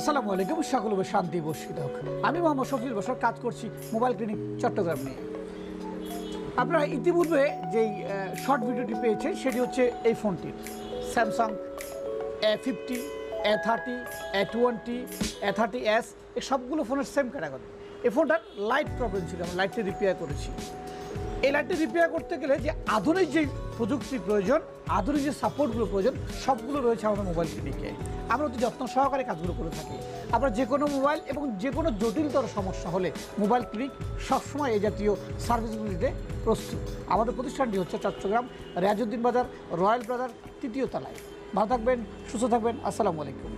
আসসালামু আলাইকুম, সকল শান্তি বর্ষিত হোক। আমি মোহাম্মদ শফিউল বশর, কাজ করছি মোবাইল ক্লিনিক চট্টগ্রাম নিয়ে। আপনারা ইতিপূর্বে যেই শর্ট ভিডিওটি পেয়েছেন সেটি হচ্ছে এই ফোনটির, Samsung A50, A30, A20, A30s, এই সবগুলো ফোনের সেম ক্যাটাগরি। এই ফোনটার লাইট প্রবলেম ছিল, আমরা লাইটটি রিপেয়ার করেছি। এই লাইটটি রিপেয়ার করতে গেলে যে আধুনিক যে প্রযুক্তির প্রয়োজন, আধুনিক যে সাপোর্টগুলো প্রয়োজন, সবগুলো রয়েছে আমাদের মোবাইল ক্লিনিকে। আমরা অতি যত্ন সহকারে কাজগুলো করে থাকি। আমরা যে কোনো মোবাইল এবং যে কোনো জটিলতর সমস্যা হলে মোবাইল ক্লিনিক সবসময় এই জাতীয় সার্ভিসগুলো দিতে প্রস্তুত। আমাদের প্রতিষ্ঠানটি হচ্ছে চট্টগ্রাম রিয়াজউদ্দিন বাজার, রয়্যাল প্লাজার 3য় তলায়। ভালো থাকবেন, সুস্থ থাকবেন। আসসালামু আলাইকুম।